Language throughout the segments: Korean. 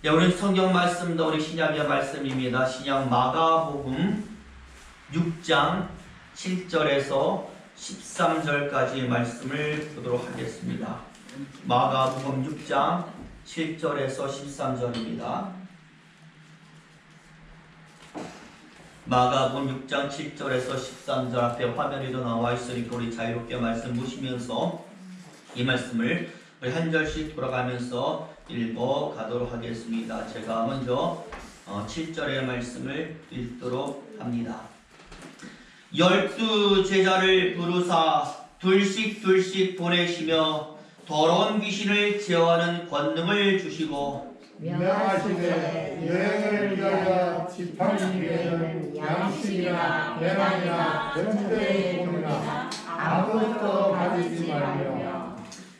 네, 오늘 성경 말씀도 우리 신약의 말씀입니다. 신약 마가복음 6장 7절에서 13절까지의 말씀을 보도록 하겠습니다. 마가복음 6장 7절에서 13절입니다. 마가복음 6장 7절에서 13절 앞에 화면에도 나와 있으니까 우리 자유롭게 말씀 보시면서 이 말씀을 우리 한 절씩 돌아가면서 읽어 가도록 하겠습니다. 제가 먼저 7절의 말씀을 읽도록 합니다. 12 제자를 부르사 둘씩 보내시며 더러운 귀신을 제어하는 권능을 주시고 명하시되 여행을 위하여 지팡이에는 양식이나 배낭이나 전대의 종이나 아무것도 가지지 말며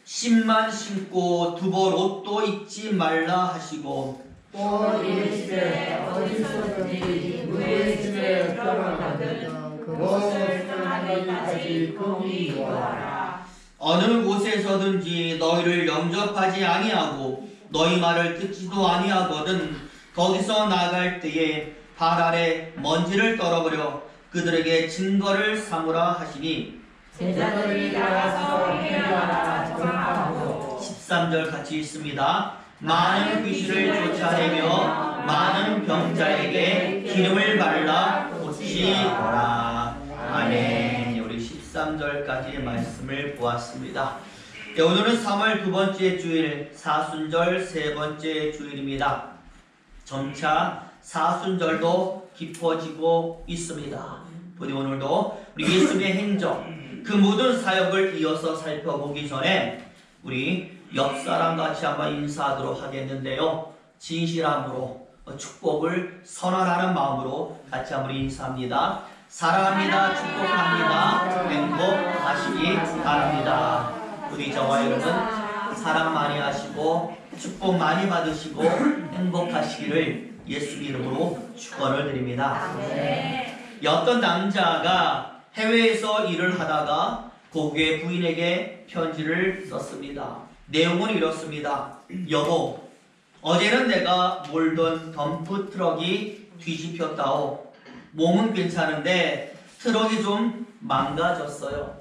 10만 신고 두벌 옷도 입지 말라 하시고 또 이르시되 어디서든지 누구의 집에 들어가든 그것을 떠나기까지 거기 입어라. 어느 곳에서든지 너희를 영접하지 아니하고 너희 말을 듣지도 아니하거든 거기서 나갈 때에 발 아래 먼지를 떨어버려 그들에게 증거를 삼으라 하시니 제자들이 나가서 행하라 정하고 13절 같이 있습니다. 많은 귀신을 쫓아내며 많은 병자에게 기름을 발라 고치더라. 아멘. 우리 13절까지의 말씀을 보았습니다. 네, 오늘은 3월 두 번째 주일 사순절 세 번째 주일입니다. 점차 사순절도 깊어지고 있습니다. 부디 오늘도 우리 예수님의 행적 그 모든 사역을 이어서 살펴보기 전에 우리 옆 사람 같이 한번 인사하도록 하겠는데요. 진실함으로 축복을 선언하는 마음으로 같이 한번 인사합니다. 사랑합니다. 축복합니다. 행복하시기 바랍니다. 우리 저와 여러분 사랑 많이 하시고 축복 많이 받으시고 행복하시기를 예수 이름으로 축원을 드립니다. 어떤 남자가 해외에서 일을 하다가 고국의 부인에게 편지를 썼습니다. 내용은 이렇습니다. 여보, 어제는 내가 몰던 덤프 트럭이 뒤집혔다오. 몸은 괜찮은데 트럭이 좀 망가졌어요.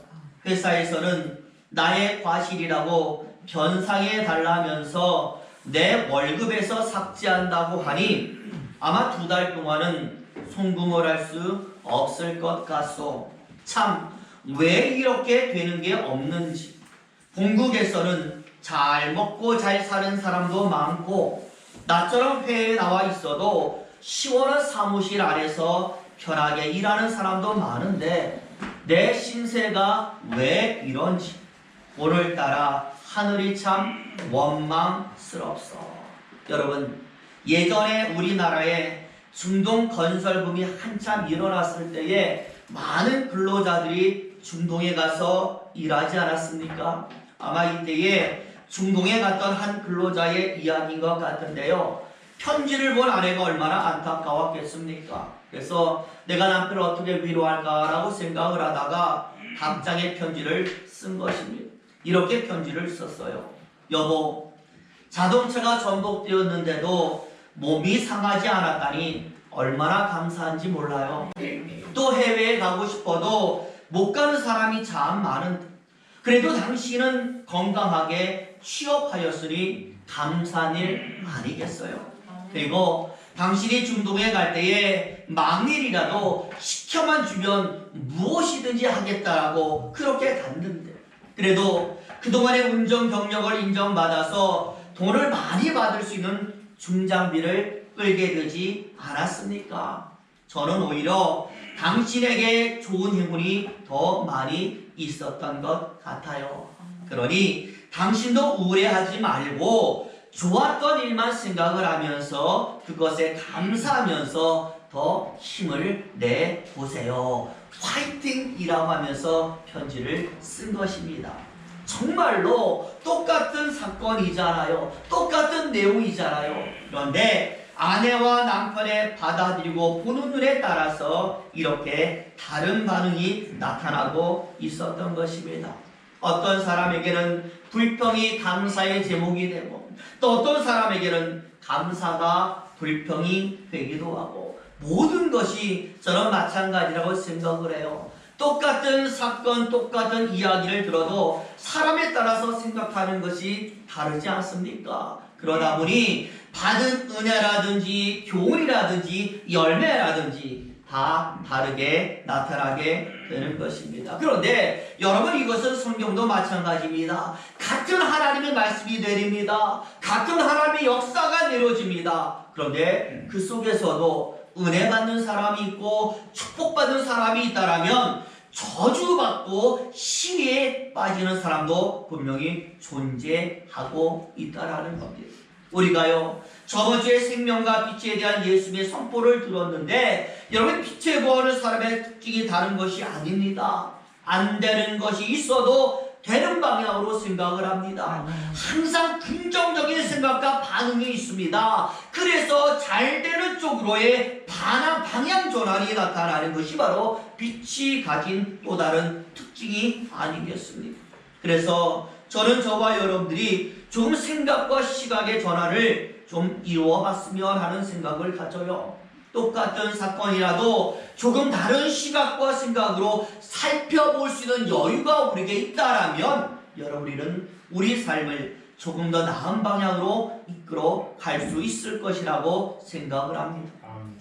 회사에서는 나의 과실이라고 변상해 달라면서 내 월급에서 삭제한다고 하니 아마 2달 동안은 송금을 할 수 없을 것 같소. 참, 왜 이렇게 되는 게 없는지. 본국에서는 잘 먹고 잘 사는 사람도 많고 나처럼 회사에 나와 있어도 시원한 사무실 안에서 편하게 일하는 사람도 많은데 내 신세가 왜 이런지 오늘따라 하늘이 참 원망스럽소. 여러분, 예전에 우리나라에 중동 건설붐이 한참 일어났을 때에 많은 근로자들이 중동에 가서 일하지 않았습니까? 아마 이때에 중동에 갔던 한 근로자의 이야기인 것 같은데요. 편지를 본 아내가 얼마나 안타까웠겠습니까? 그래서 내가 남편을 어떻게 위로할까라고 생각을 하다가 답장의 편지를 쓴 것입니다. 이렇게 편지를 썼어요. 여보, 자동차가 전복되었는데도 몸이 상하지 않았다니 얼마나 감사한지 몰라요. 또 해외에 가고 싶어도 못 가는 사람이 참 많은데 그래도 당신은 건강하게 취업하였으니 감사한 일 아니겠어요? 그리고 당신이 중동에 갈 때에 막일이라도 시켜만 주면 무엇이든지 하겠다라고 그렇게 갔는데 그래도 그동안의 운전 경력을 인정받아서 돈을 많이 받을 수 있는 중장비를 끌게 되지 않았습니까? 저는 오히려 당신에게 좋은 행운이 더 많이 있었던 것 같아요. 그러니 당신도 우울해하지 말고 좋았던 일만 생각을 하면서 그것에 감사하면서 더 힘을 내보세요. 화이팅이라고 하면서 편지를 쓴 것입니다. 정말로 똑같은 사건이잖아요. 똑같은 내용이잖아요. 그런데 아내와 남편의 받아들이고 보는 눈에 따라서 이렇게 다른 반응이 나타나고 있었던 것입니다. 어떤 사람에게는 불평이 감사의 제목이 되고 또 어떤 사람에게는 감사가 불평이 되기도 하고 모든 것이 저는 마찬가지라고 생각을 해요. 똑같은 사건, 똑같은 이야기를 들어도 사람에 따라서 생각하는 것이 다르지 않습니까? 그러다 보니 받은 은혜라든지 교훈이라든지 열매라든지 다 다르게 나타나게 되는 것입니다. 그런데 여러분, 이것은 성경도 마찬가지입니다. 같은 하나님의 말씀이 내립니다. 같은 하나님의 역사가 내려집니다. 그런데 그 속에서도 은혜 받는 사람이 있고 축복받는 사람이 있다라면 저주받고 시위에 빠지는 사람도 분명히 존재하고 있다라는 겁니다. 우리가요, 저번 주에 생명과 빛에 대한 예수님의 선포를 들었는데, 여러분, 빛에 거하는 사람의 특징이 다른 것이 아닙니다. 안 되는 것이 있어도 되는 방향으로 생각을 합니다. 항상 긍정적인 생각과 반응이 있습니다. 그래서 잘 되는 쪽으로의 방향 전환이 나타나는 것이 바로 빛이 가진 또 다른 특징이 아니겠습니까? 그래서 저는 저와 여러분들이 조금 생각과 시각의 전환을 좀 이루어봤으면 하는 생각을 가져요. 똑같은 사건이라도 조금 다른 시각과 생각으로 살펴볼 수 있는 여유가 우리에게 있다라면 여러분, 우리 삶을 조금 더 나은 방향으로 이끌어 갈 수 있을 것이라고 생각을 합니다.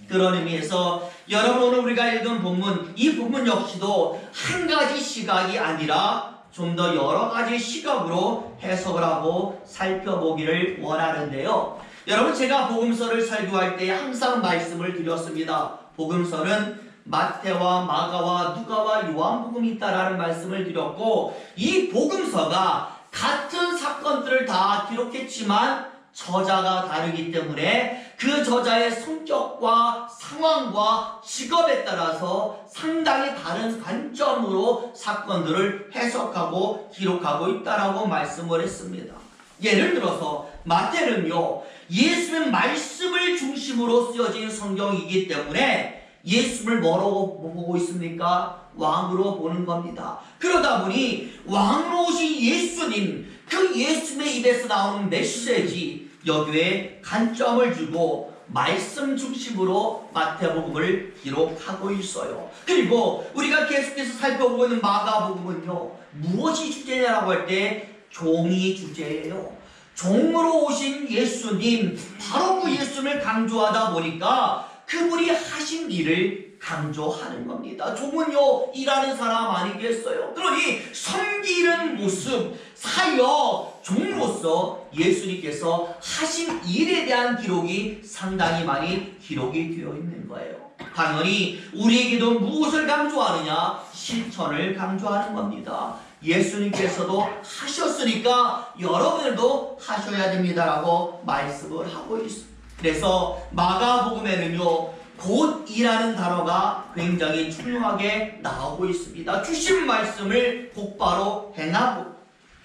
그런 의미에서 여러분, 오늘 우리가 읽은 본문, 이 본문 역시도 한 가지 시각이 아니라 좀 더 여러 가지 시각으로 해석을 하고 살펴보기를 원하는데요. 여러분, 제가 복음서를 설교할 때 항상 말씀을 드렸습니다. 복음서는 마태와 마가와 누가와 요한복음이 있다라는 말씀을 드렸고, 이 복음서가 같은 사건들을 다 기록했지만 저자가 다르기 때문에 그 저자의 성격과 상황과 직업에 따라서 상당히 다른 관점으로 사건들을 해석하고 기록하고 있다라고 말씀을 했습니다. 예를 들어서 마태는요, 예수의 말씀을 중심으로 쓰여진 성경이기 때문에 예수를 뭐라고 보고 있습니까? 왕으로 보는 겁니다. 그러다 보니 왕으로 오신 예수님, 그 예수님의 입에서 나오는 메시지, 여기에 관점을 주고 말씀 중심으로 마태복음을 기록하고 있어요. 그리고 우리가 계속해서 살펴보고 있는 마가복음은요, 무엇이 주제냐라고 할 때 종이 주제예요. 종으로 오신 예수님, 바로 그 예수님을 강조하다 보니까 그분이 하신 일을 강조하는 겁니다. 종은요, 일하는 사람 아니겠어요? 그러니 섬기는 모습, 사역, 종으로서 예수님께서 하신 일에 대한 기록이 상당히 많이 기록이 되어 있는 거예요. 당연히 우리에게도 무엇을 강조하느냐? 실천을 강조하는 겁니다. 예수님께서도 하셨으니까 여러분들도 하셔야 됩니다라고 말씀을 하고 있습니다. 그래서 마가복음에는요, 곧이라는 단어가 굉장히 중요하게 나오고 있습니다. 주신 말씀을 곧바로 행하고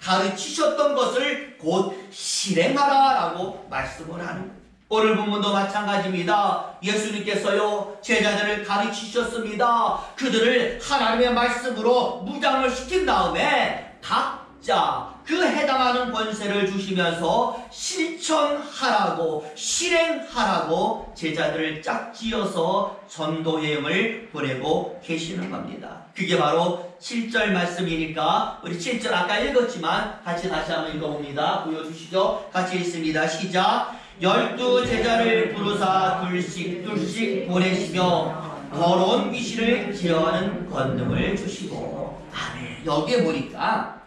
가르치셨던 것을 곧 실행하라라고 말씀을 하는 거예요. 오늘 본문도 마찬가지입니다. 예수님께서요, 제자들을 가르치셨습니다. 그들을 하나님의 말씀으로 무장을 시킨 다음에 각자 그 해당하는 권세를 주시면서 실천하라고, 실행하라고 제자들을 짝지어서 전도 여행을 보내고 계시는 겁니다. 그게 바로 7절 말씀이니까 우리 7절 아까 읽었지만 같이 다시 한번 읽어봅니다. 보여주시죠. 같이 읽습니다. 시작. 12 제자를 부르사 둘씩 보내시며 더러운 귀신을 제어하는 권능을 주시고. 아멘. 여기에 보니까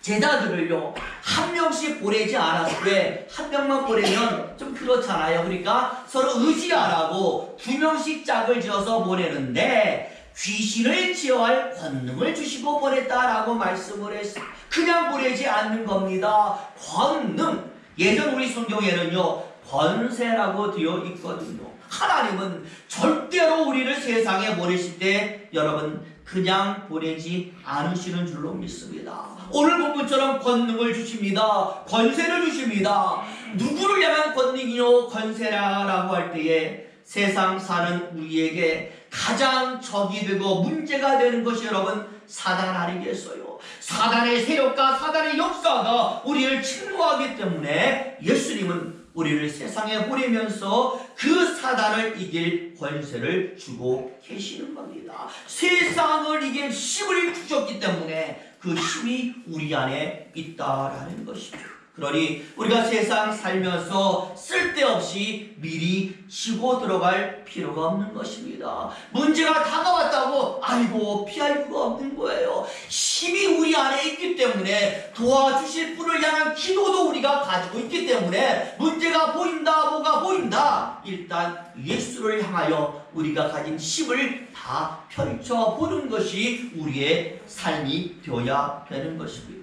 제자들을요, 한 명씩 보내지 않았을 때 한 명만 보내면 좀 그렇잖아요. 그러니까 서로 의지하라고 2명씩 짝을 지어서 보내는데 귀신을 제어할 권능을 주시고 보냈다라고 말씀을 했어요. 그냥 보내지 않는 겁니다. 권능. 예전 우리 성경에는요, 권세라고 되어 있거든요. 하나님은 절대로 우리를 세상에 보내실 때 여러분 그냥 보내지 않으시는 줄로 믿습니다. 오늘 본문처럼 권능을 주십니다. 권세를 주십니다. 누구를 향한 권능이요 권세라고 할 때에 세상 사는 우리에게 가장 적이 되고 문제가 되는 것이 여러분 사단 아니겠어요? 사단의 세력과 사단의 역사가 우리를 침노하기 때문에 예수님은 우리를 세상에 보내면서 그 사단을 이길 권세를 주고 계시는 겁니다. 세상을 이길 힘을 주셨기 때문에 그 힘이 우리 안에 있다라는 것이죠. 그러니 우리가 세상 살면서 쓸데없이 미리 치고 들어갈 필요가 없는 것입니다. 문제가 다가왔다고 아이고 피할 수가 없는 거예요. 힘이 우리 안에 있기 때문에 도와주실 분을 향한 기도도 우리가 가지고 있기 때문에 문제가 보인다 뭐가 보인다 일단 예수를 향하여 우리가 가진 힘을 다 펼쳐보는 것이 우리의 삶이 되어야 되는 것입니다.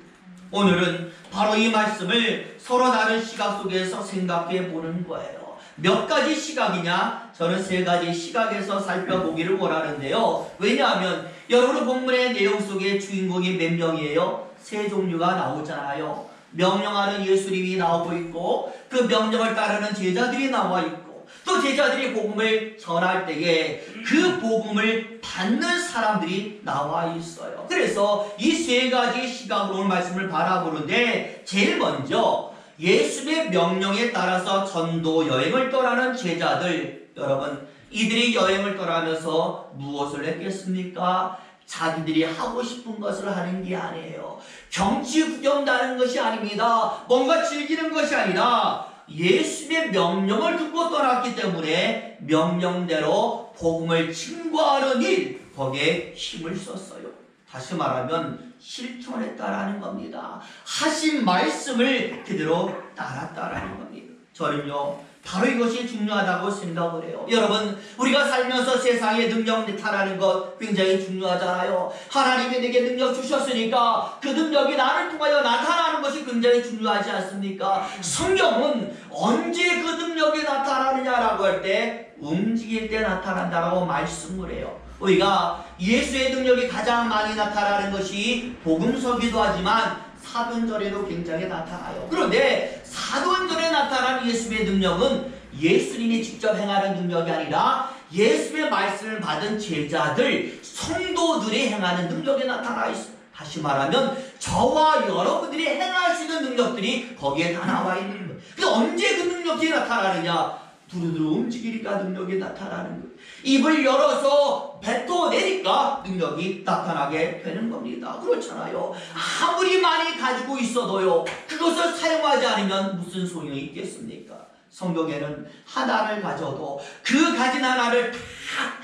오늘은 바로 이 말씀을 서로 다른 시각 속에서 생각해 보는 거예요. 몇 가지 시각이냐? 저는 세 가지 시각에서 살펴보기를 원하는데요. 왜냐하면 여러분 본문의 내용 속에 주인공이 몇 명이에요? 세 종류가 나오잖아요. 명령하는 예수님이 나오고 있고 그 명령을 따르는 제자들이 나와 있고 또 제자들이 복음을 전할 때에 그 복음을 받는 사람들이 나와 있어요. 그래서 이 세 가지 시각으로 오늘 말씀을 바라보는데 제일 먼저 예수의 명령에 따라서 전도 여행을 떠나는 제자들, 여러분 이들이 여행을 떠나면서 무엇을 했겠습니까? 자기들이 하고 싶은 것을 하는 게 아니에요. 경치 구경 나는 것이 아닙니다. 뭔가 즐기는 것이 아니라 예수의 명령을 듣고 떠났기 때문에 명령대로 복음을 증거하는 일, 거기에 힘을 썼어요. 다시 말하면 실천했다라는 겁니다. 하신 말씀을 그대로 따랐다라는 겁니다. 저는요 바로 이것이 중요하다고 생각을 해요. 여러분 우리가 살면서 세상에 능력 나타나는 것 굉장히 중요하잖아요. 하나님이 내게 능력 주셨으니까 그 능력이 나를 통하여 나타나는 것이 굉장히 중요하지 않습니까? 성경은 언제 그 능력이 나타나느냐라고 할 때 움직일 때 나타난다라고 말씀을 해요. 우리가 예수의 능력이 가장 많이 나타나는 것이 복음서기도 하지만 사도행전에도 굉장히 나타나요. 그런데 사도행전에 나타난 예수의 능력은 예수님이 직접 행하는 능력이 아니라 예수의 말씀을 받은 제자들, 성도들이 행하는 능력이 나타나 있어요. 다시 말하면 저와 여러분들이 행할 수 있는 능력들이 거기에 다 나와 있는 거예요. 근데 언제 그 능력이 나타나느냐? 두루두루 움직이니까 능력이 나타나는 거예요. 입을 열어서 뱉어내니까 능력이 나타나게 되는 겁니다. 그렇잖아요. 아무리 많이 가지고 있어도요 그것을 사용하지 않으면 무슨 소용이 있겠습니까? 성경에는 하나를 가져도 그 가진 하나를 다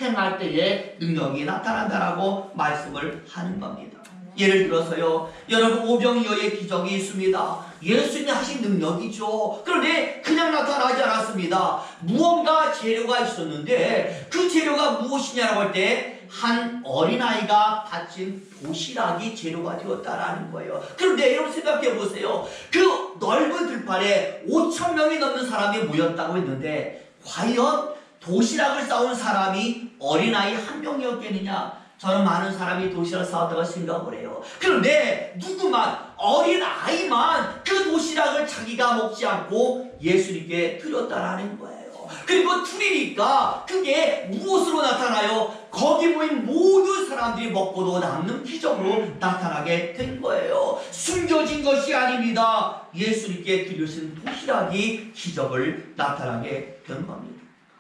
행할 때에 능력이 나타난다라고 말씀을 하는 겁니다. 예를 들어서요 여러분 오병이어의 기적이 있습니다. 예수님이 하신 능력이죠. 그런데 그냥 나타나지 않았습니다. 무언가 재료가 있었는데 그 재료가 무엇이냐라고 할 때 한 어린아이가 바친 도시락이 재료가 되었다라는 거예요. 그런데 여러분 생각해 보세요. 그 넓은 들판에 5,000명이 넘는 사람이 모였다고 했는데 과연 도시락을 싸온 사람이 어린아이 한 명이었겠느냐? 저는 많은 사람이 도시락을 싸왔다고 생각을 해요. 그런데 누구만 어린아이만 그 도시락을 자기가 먹지 않고 예수님께 드렸다라는 거예요. 그리고 둘이니까 그게 무엇으로 나타나요? 거기 모인 모든 사람들이 먹고도 남는 기적으로 나타나게 된 거예요. 숨겨진 것이 아닙니다. 예수님께 드리신 도시락이 기적을 나타나게 된 겁니다.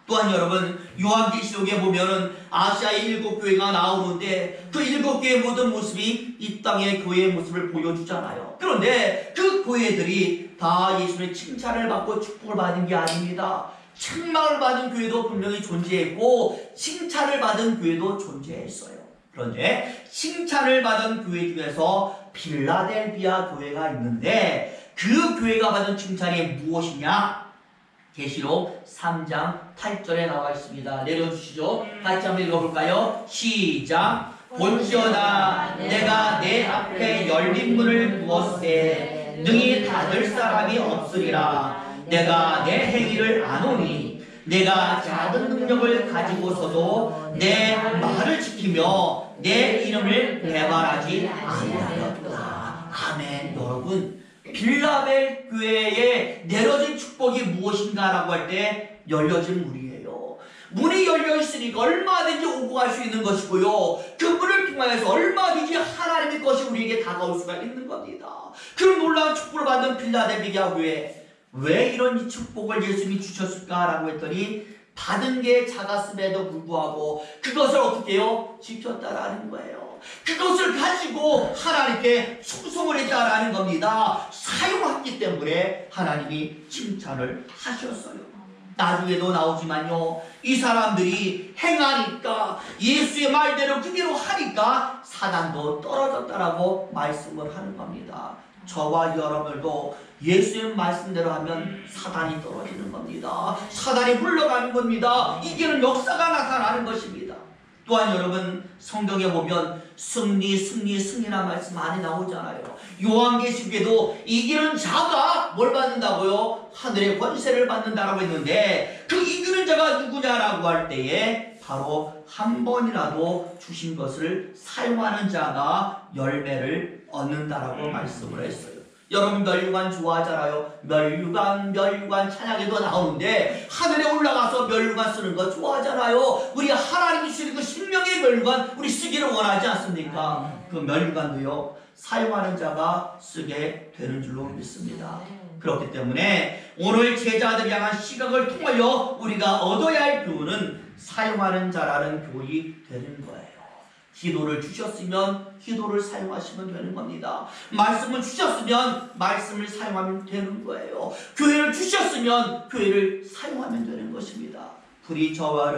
또한 여러분 요한계시록에 보면은 아시아의 7교회가 나오는데 그 7교회의 모든 모습이 이 땅의 교회의 모습을 보여주잖아요. 그런데 그 교회들이 다 예수님의 칭찬을 받고 축복을 받은 게 아닙니다. 책망을 받은 교회도 분명히 존재했고 칭찬을 받은 교회도 존재했어요. 그런데 칭찬을 받은 교회 중에서 필라델비아 교회가 있는데 그 교회가 받은 칭찬이 무엇이냐? 계시록 3장 8절에 나와 있습니다. 내려주시죠. 같이 한번 읽어볼까요? 시작. 볼지어다 내가 내 앞에 열린 문을 두었으되 능히 닫을 사람이 없으리라. 내가 내 행위를 아노니 내가 작은 능력을 가지고서도 내 말을 지키며 내 이름을 배반하지 아니하였다. 아멘. 여러분 빌라벨 교회에 내려진 축복이 무엇인가라고 할 때 열려진 문이에요. 문이 열려 있으니까 얼마든지 오고 갈 수 있는 것이고요. 그 문을 통하여서 얼마든지 하나님의 것이 우리에게 다가올 수가 있는 겁니다. 그런 놀라운 축복을 받는 빌라델비아 교회 왜 이런 축복을 예수님이 주셨을까라고 했더니 받은 게 작았음에도 불구하고 그것을 어떻게 해요? 지켰다라는 거예요. 그것을 가지고 하나님께 충성을 했다라는 겁니다. 사용했기 때문에 하나님이 칭찬을 하셨어요. 나중에도 나오지만요, 이 사람들이 행하니까 예수의 말대로 그대로 하니까 사단도 떨어졌다라고 말씀을 하는 겁니다. 저와 여러분들도 예수의 말씀대로 하면 사단이 떨어지는 겁니다. 사단이 물러가는 겁니다. 이기는 역사가 나타나는 것입니다. 또한 여러분, 성경에 보면 승리란 말씀 많이 나오잖아요. 요한계시록에도 이기는 자가 뭘 받는다고요? 하늘의 권세를 받는다라고 했는데, 그 이기는 자가 누구냐라고 할 때에 바로 한 번이라도 주신 것을 사용하는 자가 열매를 얻는다라고 말씀을 했어요. 여러분 멸류관 좋아하잖아요. 멸류관 찬양에도 나오는데 하늘에 올라가서 멸류관 쓰는 거 좋아하잖아요. 우리 하나님이 주시는 그 생명의 멸류관 우리 쓰기를 원하지 않습니까? 그 멸류관도요, 사용하는 자가 쓰게 되는 줄로 믿습니다. 그렇기 때문에 오늘 제자들 향한 시각을 통하여 우리가 얻어야 할 교훈은 사용하는 자라는 교훈이 되는 거예요. 기도를 주셨으면 기도를 사용하시면 되는 겁니다. 말씀을 주셨으면 말씀을 사용하면 되는 거예요. 교회를 주셨으면 교회를 사용하면 되는 것입니다. 부디 저와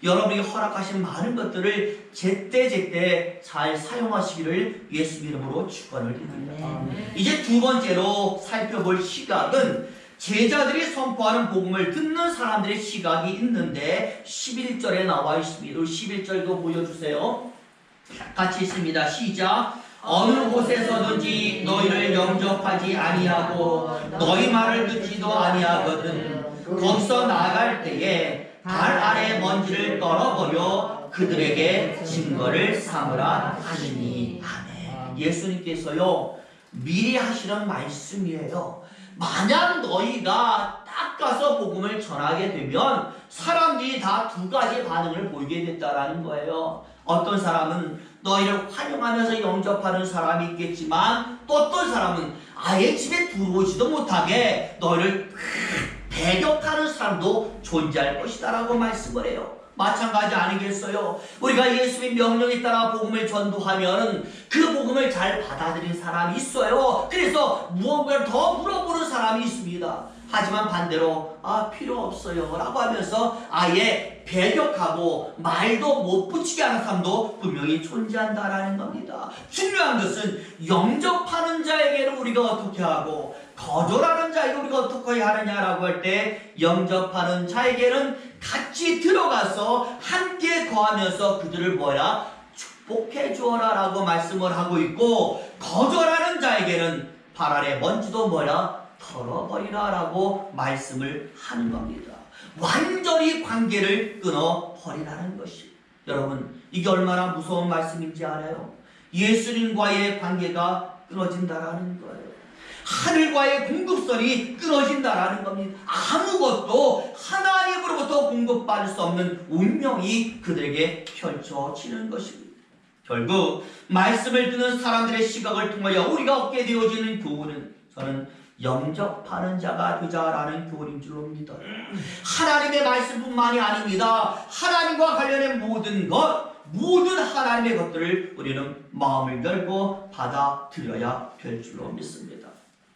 여러분이 허락하신 많은 것들을 제때 잘 사용하시기를 예수 이름으로 축원을 드립니다. 이제 두 번째로 살펴볼 시각은 제자들이 선포하는 복음을 듣는 사람들의 시각이 있는데 11절에 나와 있습니다. 11절도 보여주세요. 같이 있습니다. 시작. 어느 곳에서든지 너희를 영접하지 아니하고 너희 말을 듣지도 아니하거든 거기서 나아갈 때에 발 아래 먼지를 떨어버려 그들에게 증거를 삼으라 하시니. 아멘. 예수님께서요, 미리 하시는 말씀이에요. 만약 너희가 딱 가서 복음을 전하게 되면 사람들이 다 두 가지 반응을 보이게 됐다라는 거예요. 어떤 사람은 너희를 환영하면서 영접하는 사람이 있겠지만, 또 어떤 사람은 아예 집에 들어오지도 못하게 너희를 배격하는 사람도 존재할 것이다 라고 말씀을 해요. 마찬가지 아니겠어요? 우리가 예수의 명령에 따라 복음을 전도하면 그 복음을 잘 받아들인 사람이 있어요. 그래서 무언가를 더 물어보는 사람이 있습니다. 하지만 반대로 필요 없어요 라고 하면서 아예 배격하고 말도 못 붙이게 하는 사람도 분명히 존재한다라는 겁니다. 중요한 것은 영접하는 자에게는 우리가 어떻게 하고 거절하는 자에게 우리가 어떻게 하느냐라고 할 때, 영접하는 자에게는 같이 들어가서 함께 거하면서 그들을 축복해 주어라 라고 말씀을 하고 있고, 거절하는 자에게는 발 아래 먼지도 털어버리라 라고 말씀을 하는 겁니다. 완전히 관계를 끊어버리라는 것이. 여러분, 이게 얼마나 무서운 말씀인지 알아요? 예수님과의 관계가 끊어진다라는 거예요. 하늘과의 공급선이 끊어진다라는 겁니다. 아무것도 하나님으로부터 공급받을 수 없는 운명이 그들에게 펼쳐지는 것입니다. 결국 말씀을 듣는 사람들의 시각을 통하여 우리가 얻게 되어지는 교훈은, 저는 영접하는 자가 되자라는 교훈인 줄로 믿어요. 하나님의 말씀뿐만이 아닙니다. 하나님과 관련된 모든 하나님의 것들을 우리는 마음을 열고 받아들여야 될 줄로 믿습니다.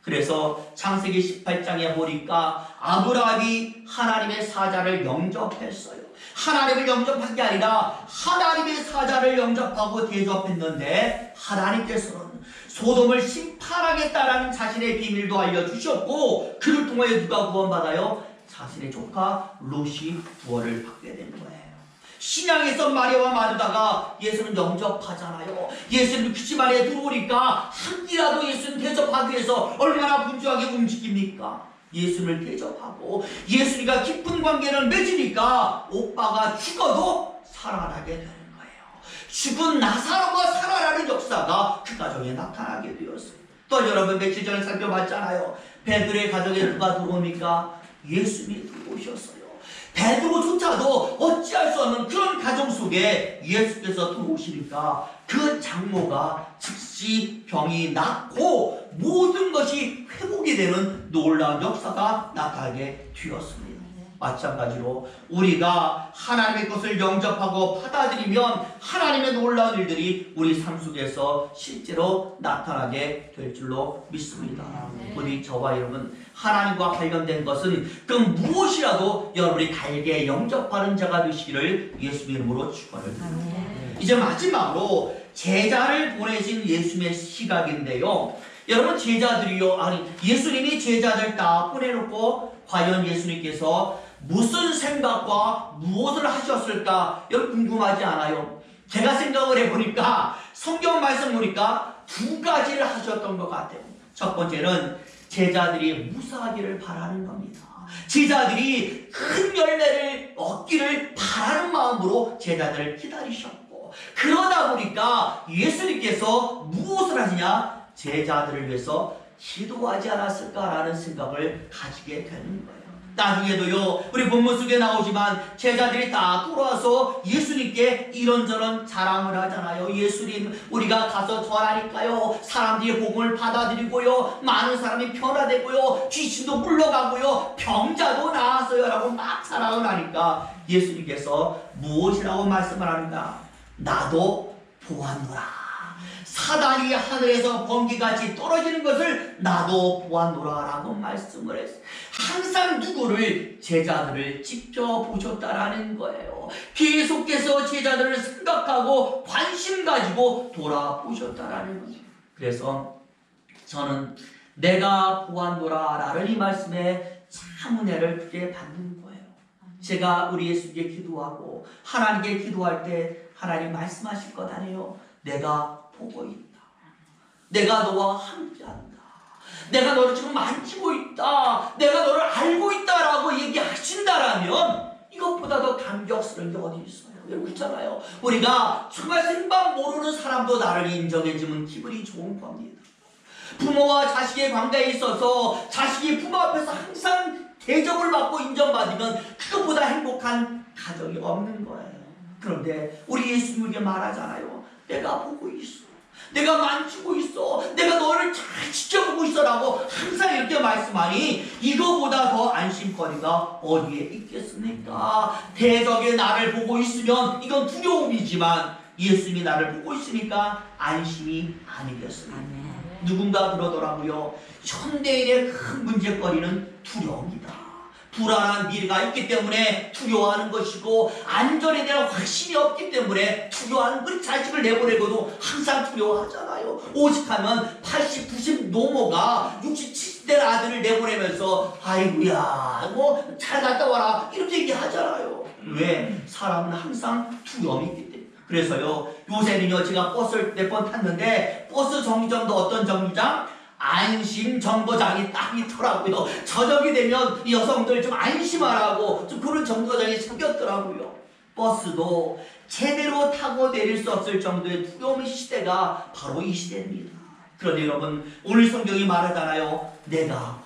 그래서 창세기 18장에 보니까 아브라함이 하나님의 사자를 영접했어요. 하나님을 영접한 게 아니라 하나님의 사자를 영접하고 대접했는데, 하나님께서는 소돔을 심판하겠다라는 자신의 비밀도 알려주셨고, 그를 통하여 누가 구원받아요? 자신의 조카 롯이 구원을 받게 된 거예요. 신약에서 마리아와 마르다가 예수는 영접하잖아요. 예수님 그 안에 들어오니까 한 끼라도 예수님 대접하기 위해서 얼마나 분주하게 움직입니까? 예수님을 대접하고 예수님과 깊은 관계를 맺으니까 오빠가 죽어도 살아나게 되는 거예요. 죽은 나사로가 살아나는 역사가 그 가정에 나타나게 되었어요. 또 여러분, 며칠 전에 살펴봤잖아요. 베드로의 가정에 누가 들어옵니까? 예수님이 들어오셨어요. 베드로조차도 어찌할 수 없는 그런 가정 속에 예수께서 들어오시니까 그 장모가 즉시 병이 낫고 모든 것이 회복이 되는 놀라운 역사가 나타나게 되었습니다. 마찬가지로 우리가 하나님의 것을 영접하고 받아들이면 하나님의 놀라운 일들이 우리 삶 속에서 실제로 나타나게 될 줄로 믿습니다. 우리 저와 여러분, 하나님과 관련된 것은 그 무엇이라도 여러분이 달게 영접하는 자가 되시기를 예수의 이름으로 축원을 드립니다. 이제 마지막으로 제자를 보내신 예수님의 시각인데요. 여러분, 제자들이요, 예수님이 제자들 다 보내놓고 과연 예수님께서 무슨 생각과 무엇을 하셨을까? 여러분 궁금하지 않아요? 제가 생각을 해보니까 성경 말씀 보니까 두 가지를 하셨던 것 같아요. 첫 번째는 제자들이 무사하기를 바라는 겁니다. 제자들이 큰 열매를 얻기를 바라는 마음으로 제자들을 기다리셨고, 그러다 보니까 예수님께서 무엇을 하시냐? 제자들을 위해서 기도하지 않았을까라는 생각을 가지게 되는 거예요. 나중에도요, 우리 본문 속에 나오지만 제자들이 다 돌아와서 예수님께 이런저런 자랑을 하잖아요. 예수님, 우리가 가서 전하니까요, 사람들이 복음을 받아들이고요, 많은 사람이 변화되고요, 귀신도 물러가고요, 병자도 나았어요 라고 막 자랑을 하니까 예수님께서 무엇이라고 말씀을 하는가? 나도 보았노라. 사단이 하늘에서 번개같이 떨어지는 것을 나도 보았노라 라고 말씀을 했어요. 항상 누구를? 제자들을 지켜보셨다라는 거예요. 계속해서 제자들을 생각하고 관심 가지고 돌아보셨다라는 거죠. 그래서 저는 내가 보았노라 라는 이 말씀에 참 은혜를 크게 받는 거예요. 제가 우리 예수님께 기도하고 하나님께 기도할 때 하나님 말씀하실 것 아니에요. 내가 보고 있다. 내가 너와 함께한다. 내가 너를 지금 만지고 있다. 내가 너를 알고 있다라고 얘기하신다라면 이것보다 더 감격스러운 게 어디 있어요? 여러분 있잖아요. 우리가 정말 생방 모르는 사람도 나를 인정해주면 기분이 좋은 겁니다. 부모와 자식의 관계에 있어서 자식이 부모 앞에서 항상 대접을 받고 인정받으면 그것보다 행복한 가정이 없는 거예요. 그런데 우리 예수님이 우리에게 말하잖아요. 내가 보고 있어. 내가 만지고 있어. 내가 너를 잘 지켜보고 있어라고 항상 이렇게 말씀하니 이거보다 더 안심거리가 어디에 있겠습니까? 대적이 나를 보고 있으면 이건 두려움이지만 예수님이 나를 보고 있으니까 안심이 아니겠습니까? 누군가 그러더라고요. 현대인의 큰 문제거리는 두려움이다. 불안한 미래가 있기 때문에 두려워하는 것이고, 안전에 대한 확신이 없기 때문에 두려워하는, 우리 자식을 내보내고도 항상 두려워하잖아요. 오직하면 80, 90 노모가 60, 70대 아들을 내보내면서 아이고야 뭐 잘 갔다 와라 이렇게 얘기하잖아요. 왜? 사람은 항상 두려움이 있기 때문에. 그래서요, 요새는요, 제가 버스를 몇 번 탔는데 버스 정류장도 어떤 정류장? 안심정거장이 딱 있더라고요. 저녁이 되면 여성들 좀 안심하라고 좀 그런 정거장이 생겼더라고요. 버스도 제대로 타고 내릴 수 없을 정도의 두려움의 시대가 바로 이 시대입니다. 그런데 여러분, 오늘 성경이 말하잖아요. 내가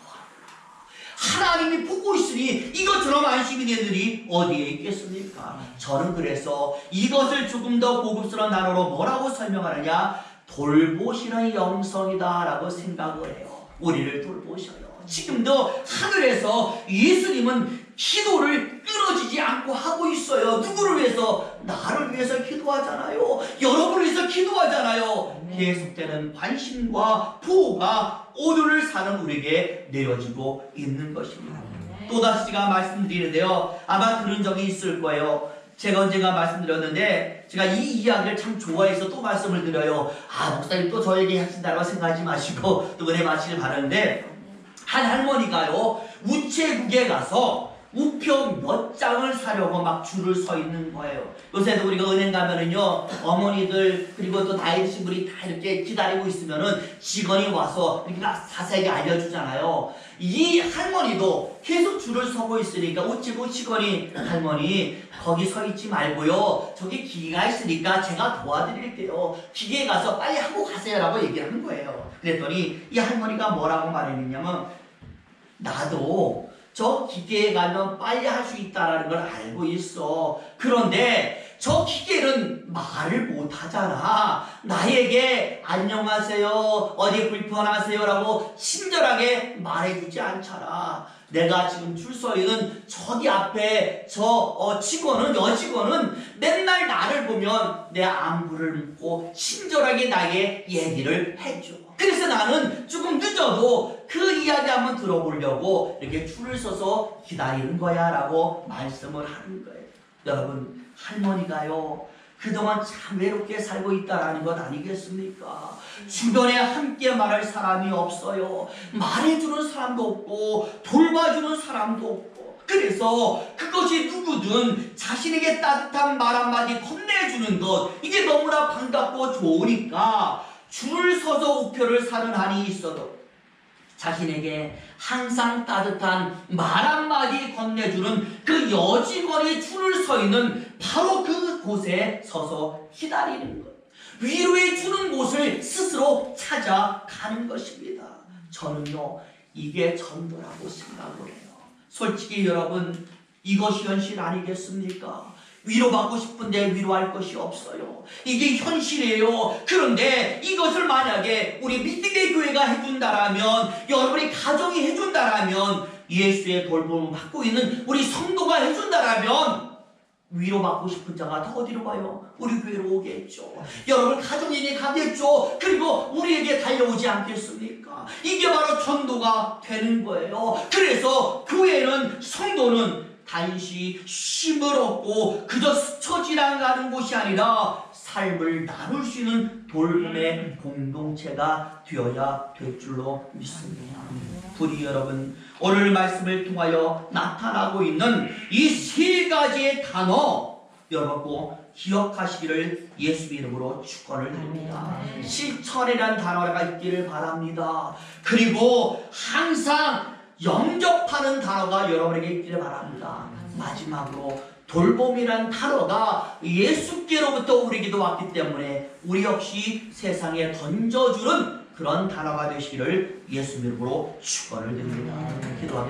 하나님이 보고 있으니 이것처럼 안심이 되는 일이 어디에 있겠습니까? 저는 그래서 이것을 조금 더 고급스러운 단어로 뭐라고 설명하느냐? 돌보시는 영성이다 라고 생각을 해요. 우리를 돌보셔요. 지금도 하늘에서 예수님은 기도를 끊어지지 않고 하고 있어요. 누구를 위해서? 나를 위해서 기도하잖아요. 여러분을 위해서 기도하잖아요. 계속되는 관심과 보호가 오늘을 사는 우리에게 내려지고 있는 것입니다. 또다시 제가 말씀드리는데요, 아마 들은 적이 있을 거예요. 제가 언젠가 말씀드렸는데 제가 이 이야기를 참 좋아해서 또 말씀을 드려요. 목사님 또 저 얘기 하신다고 생각하지 마시고 또 은혜 마시길 바라는데, 한 할머니가요, 우체국에 가서 우표 몇 장을 사려고 막 줄을 서 있는 거예요. 요새도 우리가 은행 가면은요, 어머니들 그리고 또 나이 드신 분이 다 이렇게 기다리고 있으면은 직원이 와서 이렇게 막 자세하게 알려주잖아요. 이 할머니도 계속 줄을 서고 있으니까 우체국 직원이, 할머니 거기 서 있지 말고요, 저기 기계가 있으니까 제가 도와드릴게요. 기계에 가서 빨리 하고 가세요 라고 얘기를 한 거예요. 그랬더니 이 할머니가 뭐라고 말했냐면, 나도 저 기계에 가면 빨리 할 수 있다라는 걸 알고 있어. 그런데 저 기계는 말을 못 하잖아. 나에게 안녕하세요, 어디 불편하세요 라고 친절하게 말해주지 않잖아. 내가 지금 줄 서 있는 저기 앞에 저 직원은, 여직원은 맨날 나를 보면 내 안부를 묻고 친절하게 나에게 얘기를 해줘. 그래서 나는 조금 늦어도 그 이야기 한번 들어보려고 이렇게 줄을 서서 기다리는 거야 라고 말씀을 하는 거예요. 여러분, 할머니가요, 그동안 참 외롭게 살고 있다라는 것 아니겠습니까? 주변에 함께 말할 사람이 없어요. 말해주는 사람도 없고 돌봐주는 사람도 없고, 그래서 그것이 누구든 자신에게 따뜻한 말 한마디 건네주는 것, 이게 너무나 반갑고 좋으니까 줄을 서서 우표를 사는 한이 있어도 자신에게 항상 따뜻한 말 한마디 건네주는 그 여직원이 줄을 서 있는 바로 그곳에 서서 기다리는 것, 위로해 주는 곳을 스스로 찾아가는 것입니다. 저는요, 이게 전도라고 생각을 해요. 솔직히 여러분, 이것이 현실 아니겠습니까? 위로받고 싶은데 위로할 것이 없어요. 이게 현실이에요. 그런데 이것을 만약에 우리 믿음의 교회가 해준다라면, 여러분의 가정이 해준다라면, 예수의 돌봄을 받고 있는 우리 성도가 해준다라면, 위로받고 싶은 자가 더 어디로 가요? 우리 교회로 오겠죠. 여러분 가정에게 가겠죠. 그리고 우리에게 달려오지 않겠습니까? 이게 바로 전도가 되는 거예요. 그래서 교회는, 성도는 단시 쉼을 얻고 그저 스쳐 지나가는 곳이 아니라 삶을 나눌 수 있는 돌봄의 공동체가 되어야 될 줄로 믿습니다. 부디 여러분, 오늘 말씀을 통하여 나타나고 있는 이 세 가지의 단어 여러분 꼭 기억하시기를 예수 이름으로 축원을 드립니다. 실천이라는 단어가 있기를 바랍니다. 그리고 항상 영접하는 단어가 여러분에게 있기를 바랍니다. 마지막으로 돌봄이란 단어가 예수께로부터 우리에게도 왔기 때문에 우리 역시 세상에 던져주는 그런 단어가 되시기를 예수 이름으로 축원을 드립니다. 기도하겠습니다.